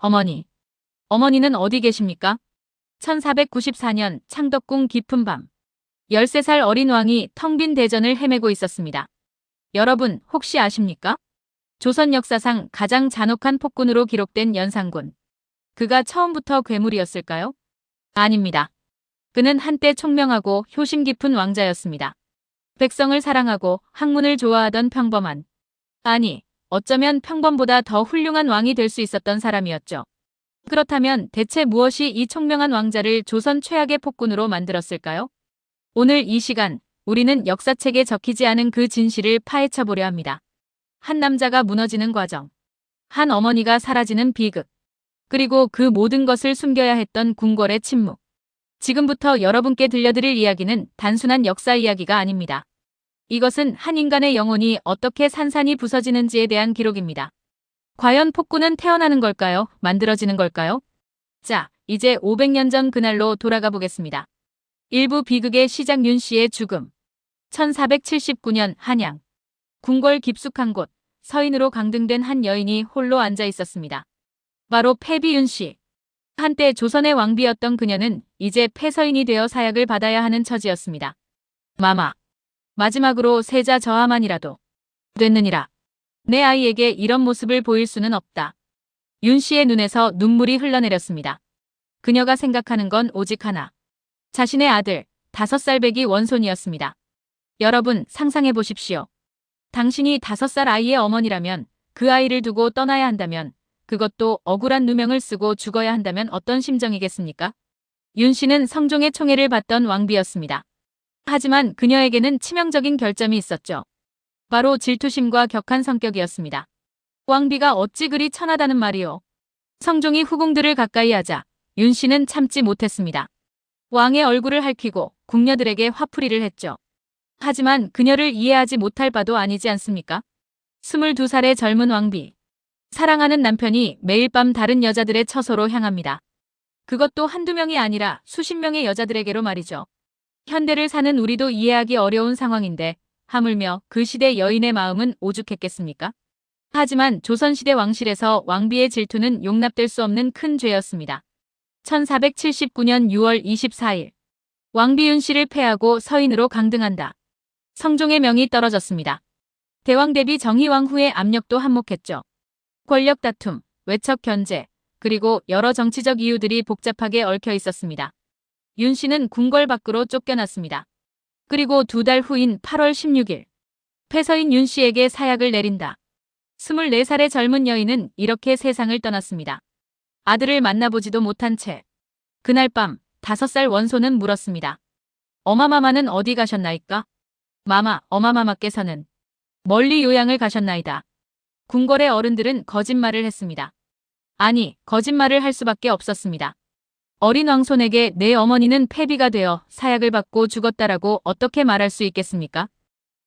어머니. 어머니는 어디 계십니까? 1494년 창덕궁 깊은 밤. 13살 어린 왕이 텅 빈 대전을 헤매고 있었습니다. 여러분 혹시 아십니까? 조선 역사상 가장 잔혹한 폭군으로 기록된 연산군. 그가 처음부터 괴물이었을까요? 아닙니다. 그는 한때 총명하고 효심 깊은 왕자였습니다. 백성을 사랑하고 학문을 좋아하던 평범한, 아니, 어쩌면 평범보다 더 훌륭한 왕이 될 수 있었던 사람이었죠. 그렇다면 대체 무엇이 이 총명한 왕자를 조선 최악의 폭군으로 만들었을까요? 오늘 이 시간 우리는 역사책에 적히지 않은 그 진실을 파헤쳐 보려 합니다. 한 남자가 무너지는 과정, 한 어머니가 사라지는 비극, 그리고 그 모든 것을 숨겨야 했던 궁궐의 침묵. 지금부터 여러분께 들려드릴 이야기는 단순한 역사 이야기가 아닙니다. 이것은 한 인간의 영혼이 어떻게 산산이 부서지는지에 대한 기록입니다. 과연 폭군은 태어나는 걸까요? 만들어지는 걸까요? 자, 이제 500년 전 그날로 돌아가 보겠습니다. 일부 비극의 시작 윤 씨의 죽음. 1479년 한양. 궁궐 깊숙한 곳, 서인으로 강등된 한 여인이 홀로 앉아 있었습니다. 바로 패비 윤 씨. 한때 조선의 왕비였던 그녀는 이제 폐서인이 되어 사약을 받아야 하는 처지였습니다. 마마. 마지막으로 세자 저하만이라도 됐느니라. 내 아이에게 이런 모습을 보일 수는 없다. 윤 씨의 눈에서 눈물이 흘러내렸습니다. 그녀가 생각하는 건 오직 하나. 자신의 아들, 5살 배기 원손이었습니다. 여러분 상상해 보십시오. 당신이 5살 아이의 어머니라면, 그 아이를 두고 떠나야 한다면, 그것도 억울한 누명을 쓰고 죽어야 한다면 어떤 심정이겠습니까? 윤 씨는 성종의 총애를 받던 왕비였습니다. 하지만 그녀에게는 치명적인 결점이 있었죠. 바로 질투심과 격한 성격이었습니다. 왕비가 어찌 그리 천하다는 말이오. 성종이 후궁들을 가까이 하자 윤 씨는 참지 못했습니다. 왕의 얼굴을 핥히고 궁녀들에게 화풀이를 했죠. 하지만 그녀를 이해하지 못할 바도 아니지 않습니까? 22살의 젊은 왕비. 사랑하는 남편이 매일 밤 다른 여자들의 처소로 향합니다. 그것도 한두 명이 아니라 수십 명의 여자들에게로 말이죠. 현대를 사는 우리도 이해하기 어려운 상황인데 하물며 그 시대 여인의 마음은 오죽했겠습니까? 하지만 조선시대 왕실에서 왕비의 질투는 용납될 수 없는 큰 죄였습니다. 1479년 6월 24일. 왕비 윤 씨를 패하고 서인으로 강등한다. 성종의 명이 떨어졌습니다. 대왕 대비 정희왕 후의 압력도 한몫했죠. 권력 다툼, 외척 견제, 그리고 여러 정치적 이유들이 복잡하게 얽혀 있었습니다. 윤 씨는 궁궐 밖으로 쫓겨났습니다. 그리고 2달 후인 8월 16일. 폐서인 윤 씨에게 사약을 내린다. 24살의 젊은 여인은 이렇게 세상을 떠났습니다. 아들을 만나보지도 못한 채. 그날 밤 5살 원소는 물었습니다. 어마마마는 어디 가셨나이까? 마마, 어마마마께서는 멀리 요양을 가셨나이다. 궁궐의 어른들은 거짓말을 했습니다. 아니, 거짓말을 할 수밖에 없었습니다. 어린 왕손에게 내 어머니는 패비가 되어 사약을 받고 죽었다라고 어떻게 말할 수 있겠습니까?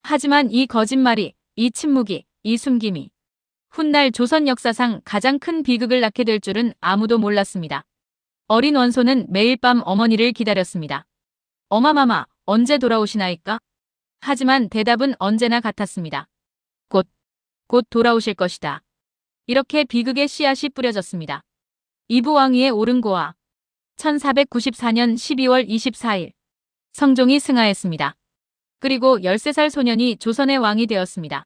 하지만 이 거짓말이, 이 침묵이, 이 숨김이 훗날 조선 역사상 가장 큰 비극을 낳게 될 줄은 아무도 몰랐습니다. 어린 원손은 매일 밤 어머니를 기다렸습니다. 어마마마, 언제 돌아오시나이까? 하지만 대답은 언제나 같았습니다. 곧 돌아오실 것이다. 이렇게 비극의 씨앗이 뿌려졌습니다. 이부왕위에 오른 고아. 1494년 12월 24일. 성종이 승하했습니다. 그리고 13살 소년이 조선의 왕이 되었습니다.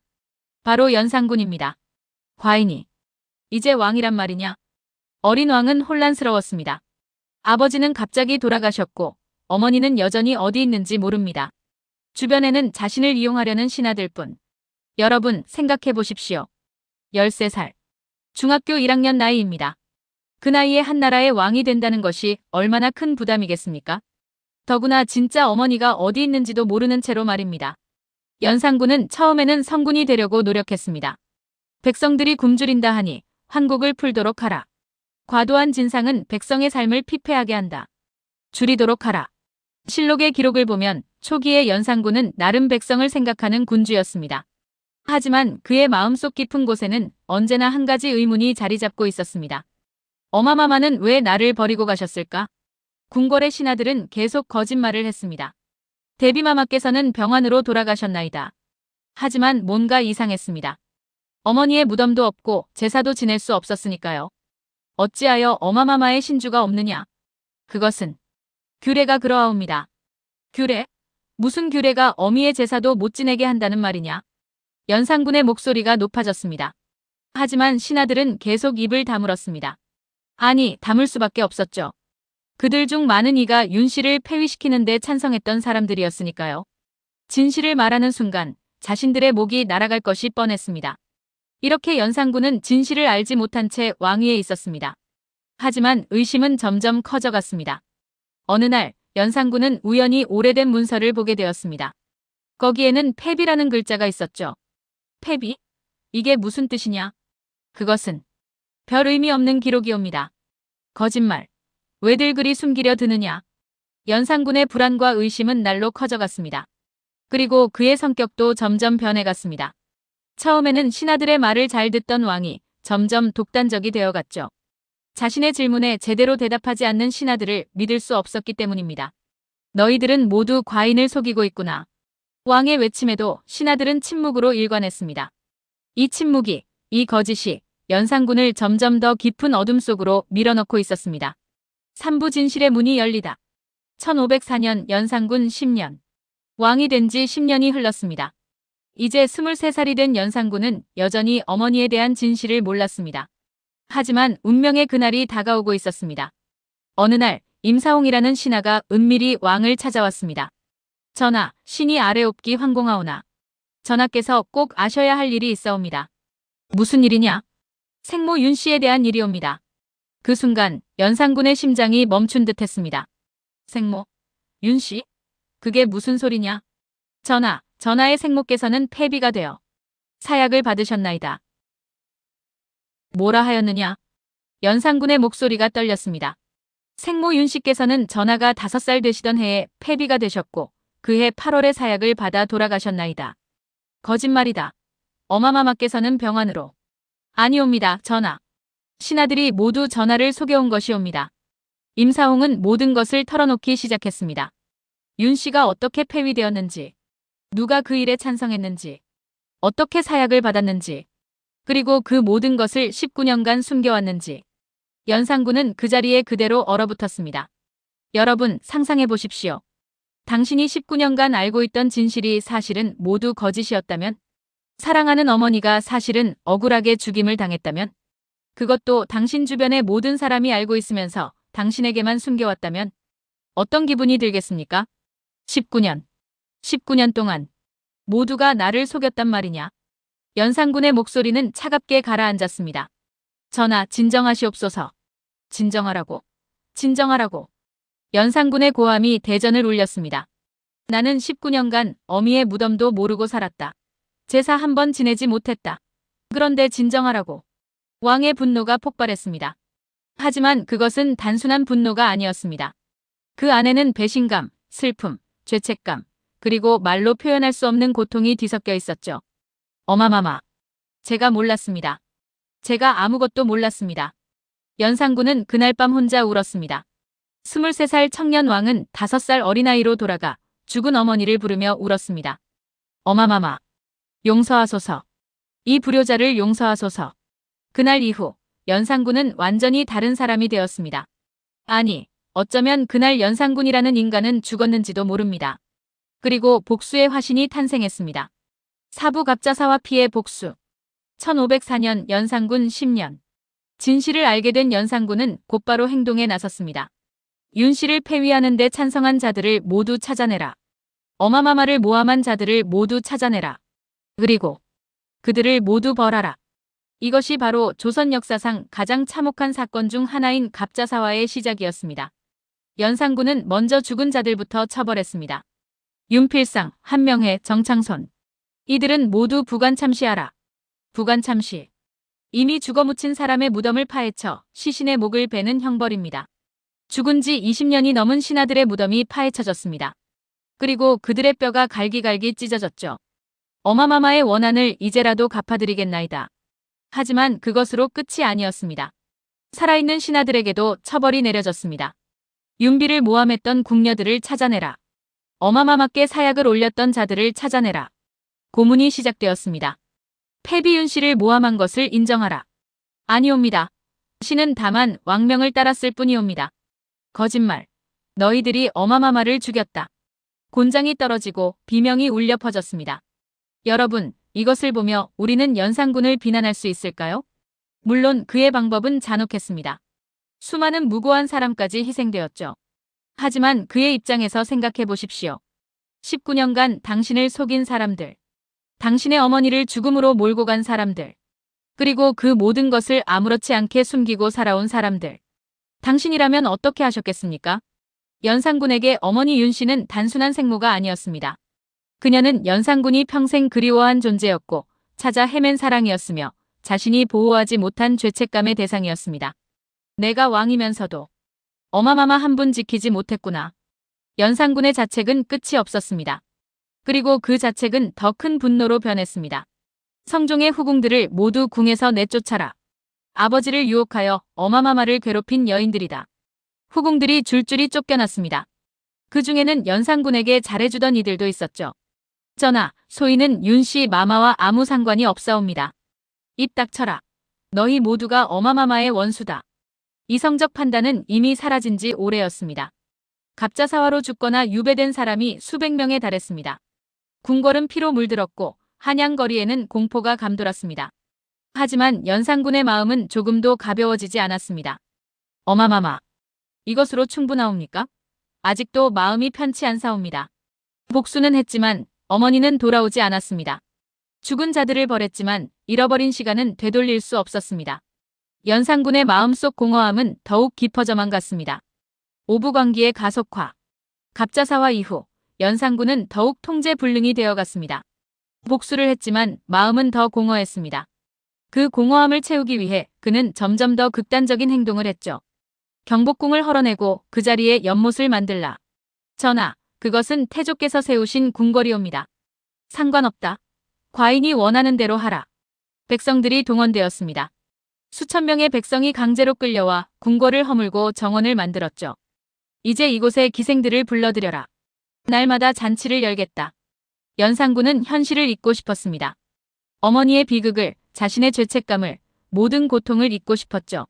바로 연산군입니다. 과인이 이제 왕이란 말이냐? 어린 왕은 혼란스러웠습니다. 아버지는 갑자기 돌아가셨고 어머니는 여전히 어디 있는지 모릅니다. 주변에는 자신을 이용하려는 신하들 뿐. 여러분 생각해 보십시오. 13살. 중학교 1학년 나이입니다. 그 나이에 한 나라의 왕이 된다는 것이 얼마나 큰 부담이겠습니까? 더구나 진짜 어머니가 어디 있는지도 모르는 채로 말입니다. 연산군은 처음에는 성군이 되려고 노력했습니다. 백성들이 굶주린다 하니 환국을 풀도록 하라. 과도한 진상은 백성의 삶을 피폐하게 한다. 줄이도록 하라. 실록의 기록을 보면 초기의 연산군은 나름 백성을 생각하는 군주였습니다. 하지만 그의 마음속 깊은 곳에는 언제나 한 가지 의문이 자리 잡고 있었습니다. 어마마마는 왜 나를 버리고 가셨을까? 궁궐의 신하들은 계속 거짓말을 했습니다. 대비마마께서는 병환으로 돌아가셨나이다. 하지만 뭔가 이상했습니다. 어머니의 무덤도 없고 제사도 지낼 수 없었으니까요. 어찌하여 어마마마의 신주가 없느냐? 그것은 규례가 그러하옵니다. 규례? 무슨 규례가 어미의 제사도 못 지내게 한다는 말이냐? 연산군의 목소리가 높아졌습니다. 하지만 신하들은 계속 입을 다물었습니다. 아니, 다물 수밖에 없었죠. 그들 중 많은 이가 윤 씨를 폐위시키는 데 찬성했던 사람들이었으니까요. 진실을 말하는 순간 자신들의 목이 날아갈 것이 뻔했습니다. 이렇게 연산군은 진실을 알지 못한 채 왕위에 있었습니다. 하지만 의심은 점점 커져갔습니다. 어느 날 연산군은 우연히 오래된 문서를 보게 되었습니다. 거기에는 폐비라는 글자가 있었죠. 폐비? 이게 무슨 뜻이냐? 그것은 별 의미 없는 기록이옵니다. 거짓말. 왜들 그리 숨기려 드느냐? 연산군의 불안과 의심은 날로 커져갔습니다. 그리고 그의 성격도 점점 변해갔습니다. 처음에는 신하들의 말을 잘 듣던 왕이 점점 독단적이 되어갔죠. 자신의 질문에 제대로 대답하지 않는 신하들을 믿을 수 없었기 때문입니다. 너희들은 모두 과인을 속이고 있구나. 왕의 외침에도 신하들은 침묵으로 일관했습니다. 이 침묵이, 이 거짓이 연산군을 점점 더 깊은 어둠 속으로 밀어넣고 있었습니다. 삼부 진실의 문이 열리다. 1504년 연산군 10년. 왕이 된 지 10년이 흘렀습니다. 이제 23살이 된 연산군은 여전히 어머니에 대한 진실을 몰랐습니다. 하지만 운명의 그날이 다가오고 있었습니다. 어느 날 임사홍이라는 신하가 은밀히 왕을 찾아왔습니다. 전하, 신이 아래옵기 황공하오나. 전하께서 꼭 아셔야 할 일이 있어옵니다. 무슨 일이냐? 생모 윤 씨에 대한 일이옵니다. 그 순간 연산군의 심장이 멈춘 듯 했습니다. 생모? 윤 씨? 그게 무슨 소리냐? 전하, 전하의 생모께서는 폐비가 되어 사약을 받으셨나이다. 뭐라 하였느냐? 연산군의 목소리가 떨렸습니다. 생모 윤 씨께서는 전하가 5살 되시던 해에 폐비가 되셨고 그해 8월에 사약을 받아 돌아가셨나이다. 거짓말이다. 어마마마께서는 병환으로. 아니옵니다, 전하. 신하들이 모두 전하를 속여온 것이옵니다. 임사홍은 모든 것을 털어놓기 시작했습니다. 윤 씨가 어떻게 폐위되었는지, 누가 그 일에 찬성했는지, 어떻게 사약을 받았는지, 그리고 그 모든 것을 19년간 숨겨왔는지. 연산군은 그 자리에 그대로 얼어붙었습니다. 여러분, 상상해 보십시오. 당신이 19년간 알고 있던 진실이 사실은 모두 거짓이었다면? 사랑하는 어머니가 사실은 억울하게 죽임을 당했다면? 그것도 당신 주변의 모든 사람이 알고 있으면서 당신에게만 숨겨왔다면? 어떤 기분이 들겠습니까? 19년 동안 모두가 나를 속였단 말이냐? 연산군의 목소리는 차갑게 가라앉았습니다. 전하, 진정하시옵소서. 진정하라고. 진정하라고. 연산군의 고함이 대전을 울렸습니다. 나는 19년간 어미의 무덤도 모르고 살았다. 제사 한 번 지내지 못했다. 그런데 진정하라고. 왕의 분노가 폭발했습니다. 하지만 그것은 단순한 분노가 아니었습니다. 그 안에는 배신감, 슬픔, 죄책감, 그리고 말로 표현할 수 없는 고통이 뒤섞여 있었죠. 어마마마. 제가 몰랐습니다. 제가 아무것도 몰랐습니다. 연산군은 그날 밤 혼자 울었습니다. 23살 청년 왕은 5살 어린아이로 돌아가 죽은 어머니를 부르며 울었습니다. 어마마마. 용서하소서. 이 불효자를 용서하소서. 그날 이후 연산군은 완전히 다른 사람이 되었습니다. 아니, 어쩌면 그날 연산군이라는 인간은 죽었는지도 모릅니다. 그리고 복수의 화신이 탄생했습니다. 사부 갑자사와 피의 복수. 1504년 연산군 10년. 진실을 알게 된 연산군은 곧바로 행동에 나섰습니다. 윤 씨를 폐위하는 데 찬성한 자들을 모두 찾아내라. 어마마마를 모함한 자들을 모두 찾아내라. 그리고 그들을 모두 벌하라. 이것이 바로 조선 역사상 가장 참혹한 사건 중 하나인 갑자사화의 시작이었습니다. 연산군은 먼저 죽은 자들부터 처벌했습니다. 윤필상, 한명회, 정창손. 이들은 모두 부관참시하라. 부관참시. 이미 죽어묻힌 사람의 무덤을 파헤쳐 시신의 목을 베는 형벌입니다. 죽은 지 20년이 넘은 신하들의 무덤이 파헤쳐졌습니다. 그리고 그들의 뼈가 갈기갈기 찢어졌죠. 어마마마의 원한을 이제라도 갚아드리겠나이다. 하지만 그것으로 끝이 아니었습니다. 살아있는 신하들에게도 처벌이 내려졌습니다. 윤비를 모함했던 궁녀들을 찾아내라. 어마마마께 사약을 올렸던 자들을 찾아내라. 고문이 시작되었습니다. 폐비윤 씨를 모함한 것을 인정하라. 아니옵니다. 신은 다만 왕명을 따랐을 뿐이옵니다. 거짓말. 너희들이 어마마마를 죽였다. 곤장이 떨어지고 비명이 울려 퍼졌습니다. 여러분, 이것을 보며 우리는 연산군을 비난할 수 있을까요? 물론 그의 방법은 잔혹했습니다. 수많은 무고한 사람까지 희생되었죠. 하지만 그의 입장에서 생각해 보십시오. 19년간 당신을 속인 사람들, 당신의 어머니를 죽음으로 몰고 간 사람들, 그리고 그 모든 것을 아무렇지 않게 숨기고 살아온 사람들. 당신이라면 어떻게 하셨겠습니까? 연산군에게 어머니 윤 씨는 단순한 생모가 아니었습니다. 그녀는 연산군이 평생 그리워한 존재였고 찾아 헤맨 사랑이었으며 자신이 보호하지 못한 죄책감의 대상이었습니다. 내가 왕이면서도 어마마마 한 분 지키지 못했구나. 연산군의 자책은 끝이 없었습니다. 그리고 그 자책은 더 큰 분노로 변했습니다. 성종의 후궁들을 모두 궁에서 내쫓아라. 아버지를 유혹하여 어마마마를 괴롭힌 여인들이다. 후궁들이 줄줄이 쫓겨났습니다. 그 중에는 연산군에게 잘해주던 이들도 있었죠. 전하, 소인은 윤씨 마마와 아무 상관이 없사옵니다. 입 닥쳐라. 너희 모두가 어마마마의 원수다. 이성적 판단은 이미 사라진 지 오래였습니다. 갑자사화로 죽거나 유배된 사람이 수백 명에 달했습니다. 궁궐은 피로 물들었고 한양거리에는 공포가 감돌았습니다. 하지만 연산군의 마음은 조금도 가벼워지지 않았습니다. 어마마마. 이것으로 충분하옵니까? 아직도 마음이 편치 않사옵니다. 복수는 했지만 어머니는 돌아오지 않았습니다. 죽은 자들을 벌했지만 잃어버린 시간은 되돌릴 수 없었습니다. 연산군의 마음속 공허함은 더욱 깊어져만 갔습니다. 오부관기의 가속화. 갑자사화 이후 연산군은 더욱 통제불능이 되어갔습니다. 복수를 했지만 마음은 더 공허했습니다. 그 공허함을 채우기 위해 그는 점점 더 극단적인 행동을 했죠. 경복궁을 헐어내고 그 자리에 연못을 만들라. 전하, 그것은 태조께서 세우신 궁궐이옵니다. 상관없다. 과인이 원하는 대로 하라. 백성들이 동원되었습니다. 수천 명의 백성이 강제로 끌려와 궁궐을 허물고 정원을 만들었죠. 이제 이곳에 기생들을 불러들여라. 날마다 잔치를 열겠다. 연산군은 현실을 잊고 싶었습니다. 어머니의 비극을, 자신의 죄책감을, 모든 고통을 잊고 싶었죠.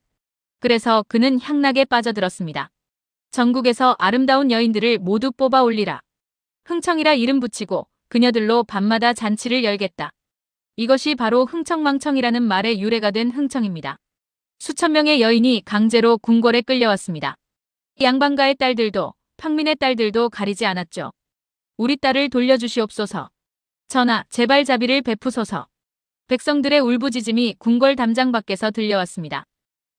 그래서 그는 향락에 빠져들었습니다. 전국에서 아름다운 여인들을 모두 뽑아 올리라. 흥청이라 이름 붙이고 그녀들로 밤마다 잔치를 열겠다. 이것이 바로 흥청망청이라는 말의 유래가 된 흥청입니다. 수천 명의 여인이 강제로 궁궐에 끌려왔습니다. 양반가의 딸들도 평민의 딸들도 가리지 않았죠. 우리 딸을 돌려주시옵소서. 전하, 제발 자비를 베푸소서. 백성들의 울부짖음이 궁궐 담장 밖에서 들려왔습니다.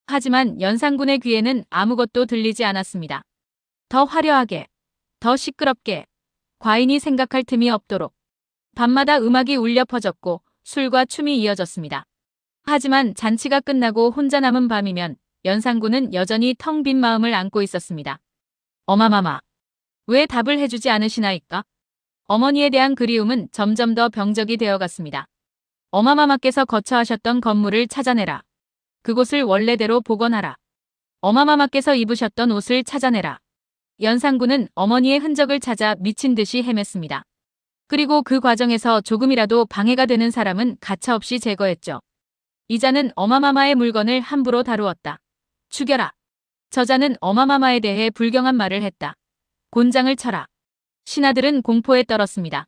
하지만 연산군의 귀에는 아무것도 들리지 않았습니다. 더 화려하게, 더 시끄럽게, 과인이 생각할 틈이 없도록 밤마다 음악이 울려 퍼졌고 술과 춤이 이어졌습니다. 하지만 잔치가 끝나고 혼자 남은 밤이면 연산군은 여전히 텅 빈 마음을 안고 있었습니다. 어마마마, 왜 답을 해주지 않으시나이까? 어머니에 대한 그리움은 점점 더 병적이 되어갔습니다. 어마마마께서 거처하셨던 건물을 찾아내라. 그곳을 원래대로 복원하라. 어마마마께서 입으셨던 옷을 찾아내라. 연산군은 어머니의 흔적을 찾아 미친 듯이 헤맸습니다. 그리고 그 과정에서 조금이라도 방해가 되는 사람은 가차없이 제거했죠. 이자는 어마마마의 물건을 함부로 다루었다. 죽여라. 저자는 어마마마에 대해 불경한 말을 했다. 곤장을 쳐라. 신하들은 공포에 떨었습니다.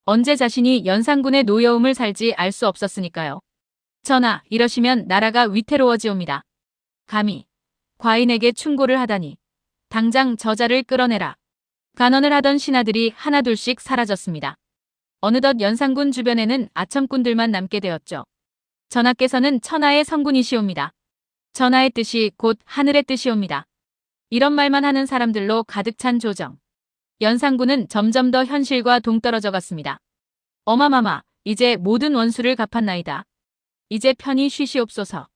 언제 자신이 연산군의 노여움을 살지 알 수 없었으니까요. 전하, 이러시면 나라가 위태로워지옵니다. 감히 과인에게 충고를 하다니. 당장 저자를 끌어내라. 간언을 하던 신하들이 하나둘씩 사라졌습니다. 어느덧 연산군 주변에는 아첨꾼들만 남게 되었죠. 전하께서는 천하의 성군이시옵니다. 전하의 뜻이 곧 하늘의 뜻이옵니다. 이런 말만 하는 사람들로 가득 찬 조정. 연산군은 점점 더 현실과 동떨어져 갔습니다. 어마마마, 이제 모든 원수를 갚았나이다. 이제 편히 쉬시옵소서.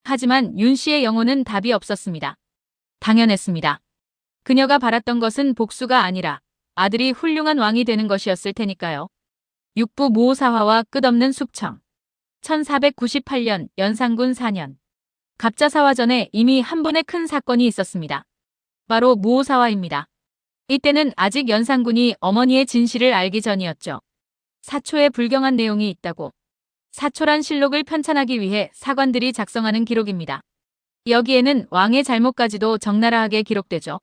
하지만 윤 씨의 영혼은 답이 없었습니다. 당연했습니다. 그녀가 바랐던 것은 복수가 아니라 아들이 훌륭한 왕이 되는 것이었을 테니까요. 육부 무오사화와 끝없는 숙청. 1498년 연산군 4년. 갑자사화 전에 이미 한 번의 큰 사건이 있었습니다. 바로 무오사화입니다. 이때는 아직 연산군이 어머니의 진실을 알기 전이었죠. 사초에 불경한 내용이 있다고. 사초란 실록을 편찬하기 위해 사관들이 작성하는 기록입니다. 여기에는 왕의 잘못까지도 적나라하게 기록되죠.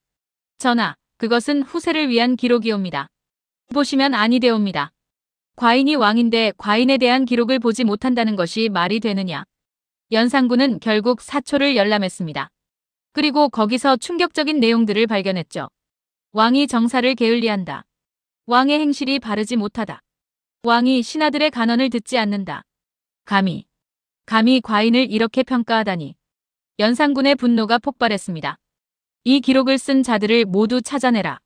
전하, 그것은 후세를 위한 기록이옵니다. 보시면 아니 되옵니다. 과인이 왕인데 과인에 대한 기록을 보지 못한다는 것이 말이 되느냐. 연산군은 결국 사초를 열람했습니다. 그리고 거기서 충격적인 내용들을 발견했죠. 왕이 정사를 게을리한다. 왕의 행실이 바르지 못하다. 왕이 신하들의 간언을 듣지 않는다. 감히 과인을 이렇게 평가하다니. 연산군의 분노가 폭발했습니다. 이 기록을 쓴 자들을 모두 찾아내라.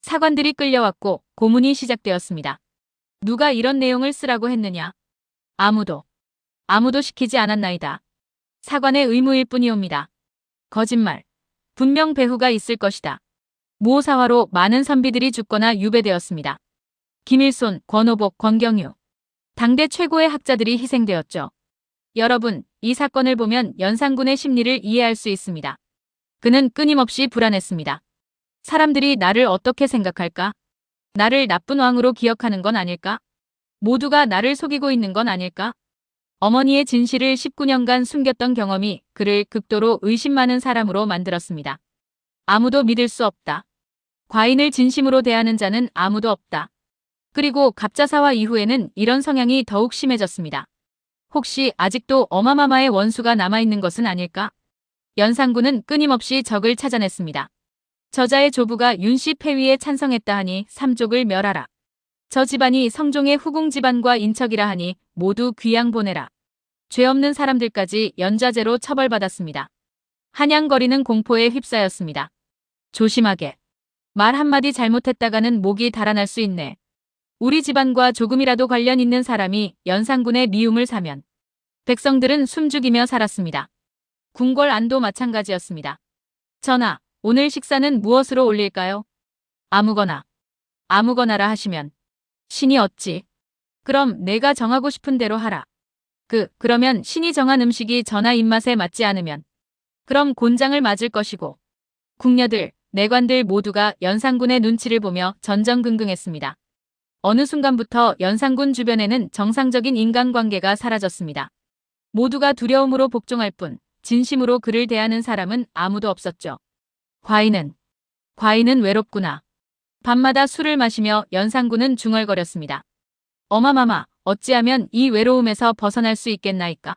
사관들이 끌려왔고 고문이 시작되었습니다. 누가 이런 내용을 쓰라고 했느냐? 아무도 시키지 않았나이다. 사관의 의무일 뿐이옵니다. 거짓말. 분명 배후가 있을 것이다. 무오사화로 많은 선비들이 죽거나 유배되었습니다. 김일손, 권오복, 권경유. 당대 최고의 학자들이 희생되었죠. 여러분, 이 사건을 보면 연산군의 심리를 이해할 수 있습니다. 그는 끊임없이 불안했습니다. 사람들이 나를 어떻게 생각할까? 나를 나쁜 왕으로 기억하는 건 아닐까? 모두가 나를 속이고 있는 건 아닐까? 어머니의 진실을 19년간 숨겼던 경험이 그를 극도로 의심 많은 사람으로 만들었습니다. 아무도 믿을 수 없다. 과인을 진심으로 대하는 자는 아무도 없다. 그리고 갑자사화 이후에는 이런 성향이 더욱 심해졌습니다. 혹시 아직도 어마마마의 원수가 남아있는 것은 아닐까? 연산군은 끊임없이 적을 찾아냈습니다. 저자의 조부가 윤씨 폐위에 찬성했다 하니 삼족을 멸하라. 저 집안이 성종의 후궁 집안과 인척이라 하니 모두 귀양 보내라. 죄 없는 사람들까지 연좌제로 처벌받았습니다. 한양거리는 공포에 휩싸였습니다. 조심하게. 말 한마디 잘못했다가는 목이 달아날 수 있네. 우리 집안과 조금이라도 관련 있는 사람이 연산군의 미움을 사면 백성들은 숨죽이며 살았습니다. 궁궐 안도 마찬가지였습니다. 전하, 오늘 식사는 무엇으로 올릴까요? 아무거나라 하시면 신이 어찌? 그럼 내가 정하고 싶은 대로 하라. 그러면 신이 정한 음식이 전하 입맛에 맞지 않으면 그럼 곤장을 맞을 것이고. 궁녀들, 내관들 모두가 연산군의 눈치를 보며 전전긍긍했습니다. 어느 순간부터 연산군 주변에는 정상적인 인간관계가 사라졌습니다. 모두가 두려움으로 복종할 뿐 진심으로 그를 대하는 사람은 아무도 없었죠. 과인은 외롭구나. 밤마다 술을 마시며 연산군은 중얼거렸습니다. 어마마마, 어찌하면 이 외로움에서 벗어날 수 있겠나이까?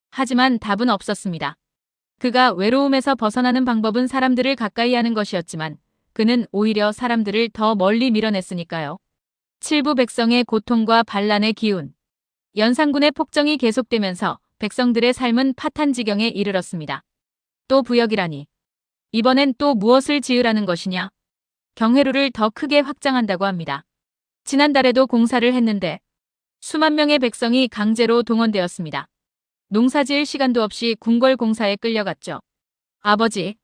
하지만 답은 없었습니다. 그가 외로움에서 벗어나는 방법은 사람들을 가까이 하는 것이었지만 그는 오히려 사람들을 더 멀리 밀어냈으니까요. 칠부 백성의 고통과 반란의 기운. 연산군의 폭정이 계속되면서 백성들의 삶은 파탄지경에 이르렀습니다. 또 부역이라니. 이번엔 또 무엇을 지으라는 것이냐? 경회로를 더 크게 확장한다고 합니다. 지난달에도 공사를 했는데 수만 명의 백성이 강제로 동원되었습니다. 농사지을 시간도 없이 궁궐 공사에 끌려갔죠. 아버지,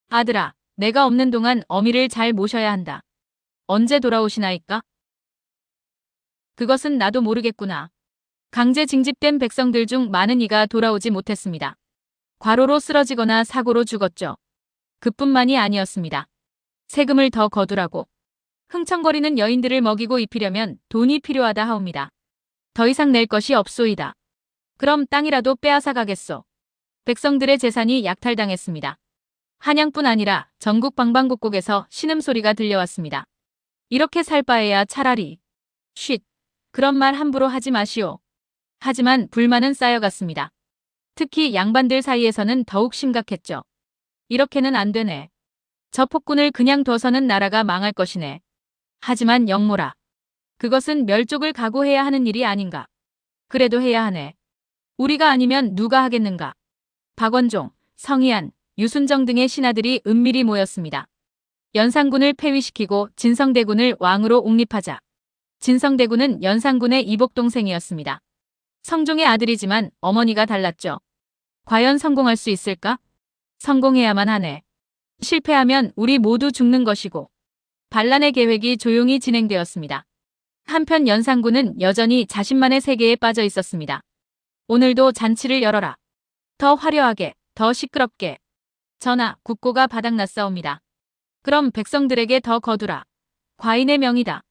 아들아, 내가 없는 동안 어미를 잘 모셔야 한다. 언제 돌아오시나이까? 그것은 나도 모르겠구나. 강제 징집된 백성들 중 많은 이가 돌아오지 못했습니다. 과로로 쓰러지거나 사고로 죽었죠. 그뿐만이 아니었습니다. 세금을 더 거두라고. 흥청거리는 여인들을 먹이고 입히려면 돈이 필요하다 하옵니다. 더 이상 낼 것이 없소이다. 그럼 땅이라도 빼앗아 가겠소. 백성들의 재산이 약탈당했습니다. 한양뿐 아니라 전국 방방곡곡에서 신음소리가 들려왔습니다. 이렇게 살 바에야 차라리 쉿, 그런 말 함부로 하지 마시오. 하지만 불만은 쌓여갔습니다. 특히 양반들 사이에서는 더욱 심각했죠. 이렇게는 안 되네. 저 폭군을 그냥 둬서는 나라가 망할 것이네. 하지만 영모라. 그것은 멸족을 각오해야 하는 일이 아닌가. 그래도 해야 하네. 우리가 아니면 누가 하겠는가. 박원종, 성희안, 유순정 등의 신하들이 은밀히 모였습니다. 연산군을 폐위시키고 진성대군을 왕으로 옹립하자. 진성대군은 연산군의 이복동생이었습니다. 성종의 아들이지만 어머니가 달랐죠. 과연 성공할 수 있을까? 성공해야만 하네. 실패하면 우리 모두 죽는 것이고. 반란의 계획이 조용히 진행되었습니다. 한편 연산군은 여전히 자신만의 세계에 빠져 있었습니다. 오늘도 잔치를 열어라. 더 화려하게, 더 시끄럽게. 전하, 국고가 바닥났사옵니다. 그럼 백성들에게 더 거두라. 과인의 명이다.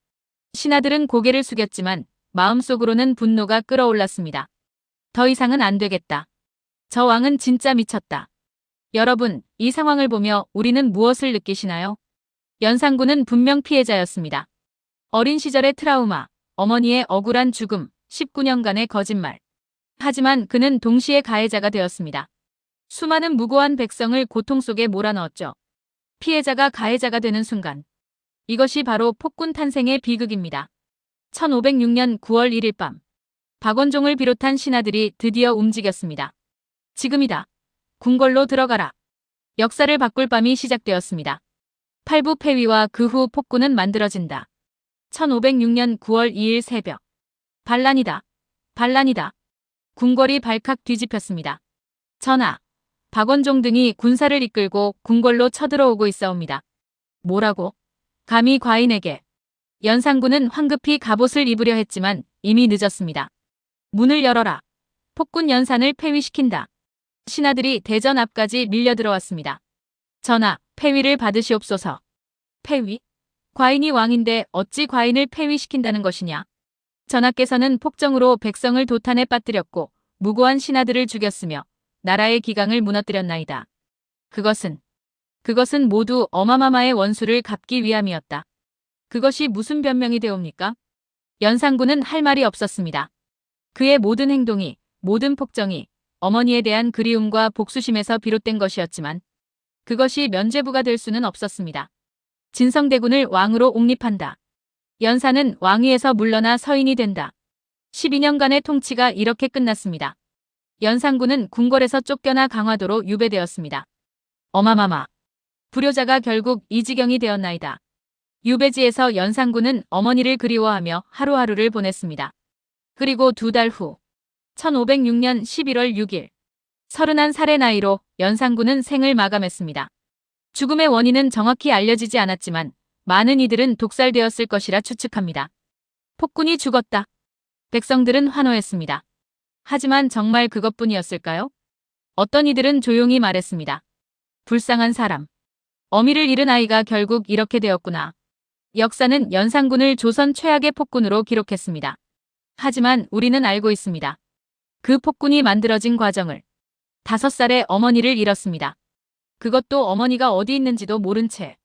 신하들은 고개를 숙였지만 마음속으로는 분노가 끓어올랐습니다. 더 이상은 안 되겠다. 저 왕은 진짜 미쳤다. 여러분, 이 상황을 보며 우리는 무엇을 느끼시나요? 연산군은 분명 피해자였습니다. 어린 시절의 트라우마, 어머니의 억울한 죽음, 19년간의 거짓말. 하지만 그는 동시에 가해자가 되었습니다. 수많은 무고한 백성을 고통 속에 몰아넣었죠. 피해자가 가해자가 되는 순간. 이것이 바로 폭군 탄생의 비극입니다. 1506년 9월 1일 밤. 박원종을 비롯한 신하들이 드디어 움직였습니다. 지금이다. 궁궐로 들어가라. 역사를 바꿀 밤이 시작되었습니다. 팔부 폐위와 그 후 폭군은 만들어진다. 1506년 9월 2일 새벽. 반란이다. 반란이다. 궁궐이 발칵 뒤집혔습니다. 전하, 박원종 등이 군사를 이끌고 궁궐로 쳐들어오고 있사옵니다. 뭐라고? 감히 과인에게. 연산군은 황급히 갑옷을 입으려 했지만 이미 늦었습니다. 문을 열어라. 폭군 연산을 폐위시킨다. 신하들이 대전 앞까지 밀려 들어왔습니다. 전하, 폐위를 받으시옵소서. 폐위? 과인이 왕인데 어찌 과인을 폐위시킨다는 것이냐? 전하께서는 폭정으로 백성을 도탄에 빠뜨렸고 무고한 신하들을 죽였으며 나라의 기강을 무너뜨렸나이다. 그것은 모두 어마마마의 원수를 갚기 위함이었다. 그것이 무슨 변명이 되옵니까? 연산군은 할 말이 없었습니다. 그의 모든 행동이, 모든 폭정이 어머니에 대한 그리움과 복수심에서 비롯된 것이었지만 그것이 면죄부가 될 수는 없었습니다. 진성대군을 왕으로 옹립한다. 연산은 왕위에서 물러나 서인이 된다. 12년간의 통치가 이렇게 끝났습니다. 연산군은 궁궐에서 쫓겨나 강화도로 유배되었습니다. 어마마마. 불효자가 결국 이 지경이 되었나이다. 유배지에서 연산군은 어머니를 그리워하며 하루하루를 보냈습니다. 그리고 2달 후 1506년 11월 6일 31살의 나이로 연산군은 생을 마감했습니다. 죽음의 원인은 정확히 알려지지 않았지만 많은 이들은 독살되었을 것이라 추측합니다. 폭군이 죽었다. 백성들은 환호했습니다. 하지만 정말 그것뿐이었을까요? 어떤 이들은 조용히 말했습니다. 불쌍한 사람. 어미를 잃은 아이가 결국 이렇게 되었구나. 역사는 연산군을 조선 최악의 폭군으로 기록했습니다. 하지만 우리는 알고 있습니다. 그 폭군이 만들어진 과정을. 5살의 어머니를 잃었습니다. 그것도 어머니가 어디 있는지도 모른 채.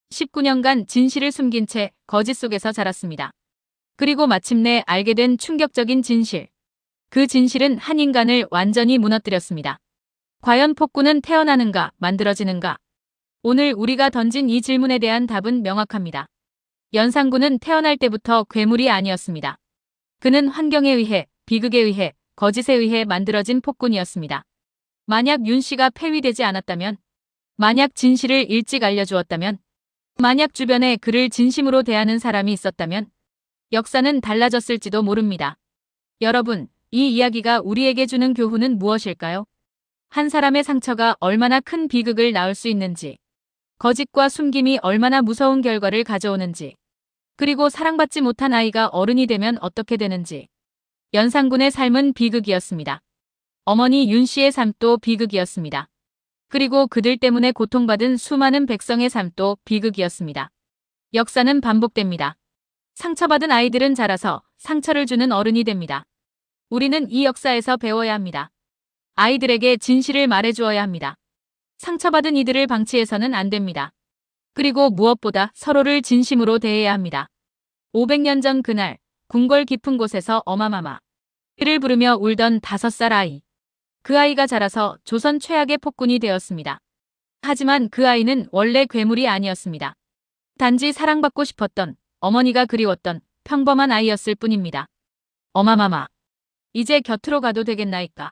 19년간 진실을 숨긴 채 거짓 속에서 자랐습니다. 그리고 마침내 알게 된 충격적인 진실. 그 진실은 한 인간을 완전히 무너뜨렸습니다. 과연 폭군은 태어나는가, 만들어지는가? 오늘 우리가 던진 이 질문에 대한 답은 명확합니다. 연산군은 태어날 때부터 괴물이 아니었습니다. 그는 환경에 의해, 비극에 의해, 거짓에 의해 만들어진 폭군이었습니다. 만약 윤 씨가 폐위되지 않았다면, 만약 진실을 일찍 알려주었다면, 만약 주변에 그를 진심으로 대하는 사람이 있었다면 역사는 달라졌을지도 모릅니다. 여러분, 이 이야기가 우리에게 주는 교훈은 무엇일까요? 한 사람의 상처가 얼마나 큰 비극을 낳을 수 있는지, 거짓과 숨김이 얼마나 무서운 결과를 가져오는지, 그리고 사랑받지 못한 아이가 어른이 되면 어떻게 되는지. 연산군의 삶은 비극이었습니다. 어머니 윤 씨의 삶도 비극이었습니다. 그리고 그들 때문에 고통받은 수많은 백성의 삶도 비극이었습니다. 역사는 반복됩니다. 상처받은 아이들은 자라서 상처를 주는 어른이 됩니다. 우리는 이 역사에서 배워야 합니다. 아이들에게 진실을 말해주어야 합니다. 상처받은 이들을 방치해서는 안 됩니다. 그리고 무엇보다 서로를 진심으로 대해야 합니다. 500년 전 그날 궁궐 깊은 곳에서 어마마마 를 부르며 울던 5살 아이. 그 아이가 자라서 조선 최악의 폭군이 되었습니다. 하지만 그 아이는 원래 괴물이 아니었습니다. 단지 사랑받고 싶었던, 어머니가 그리웠던 평범한 아이였을 뿐입니다. 어마마마. 이제 곁으로 가도 되겠나이까.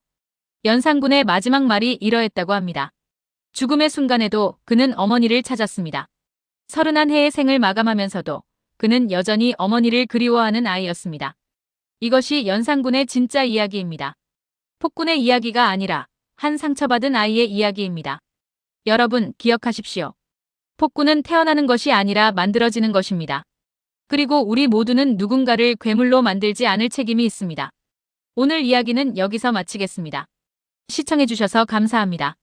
연산군의 마지막 말이 이러했다고 합니다. 죽음의 순간에도 그는 어머니를 찾았습니다. 31해의 생을 마감하면서도 그는 여전히 어머니를 그리워하는 아이였습니다. 이것이 연산군의 진짜 이야기입니다. 폭군의 이야기가 아니라 한 상처받은 아이의 이야기입니다. 여러분, 기억하십시오. 폭군은 태어나는 것이 아니라 만들어지는 것입니다. 그리고 우리 모두는 누군가를 괴물로 만들지 않을 책임이 있습니다. 오늘 이야기는 여기서 마치겠습니다. 시청해주셔서 감사합니다.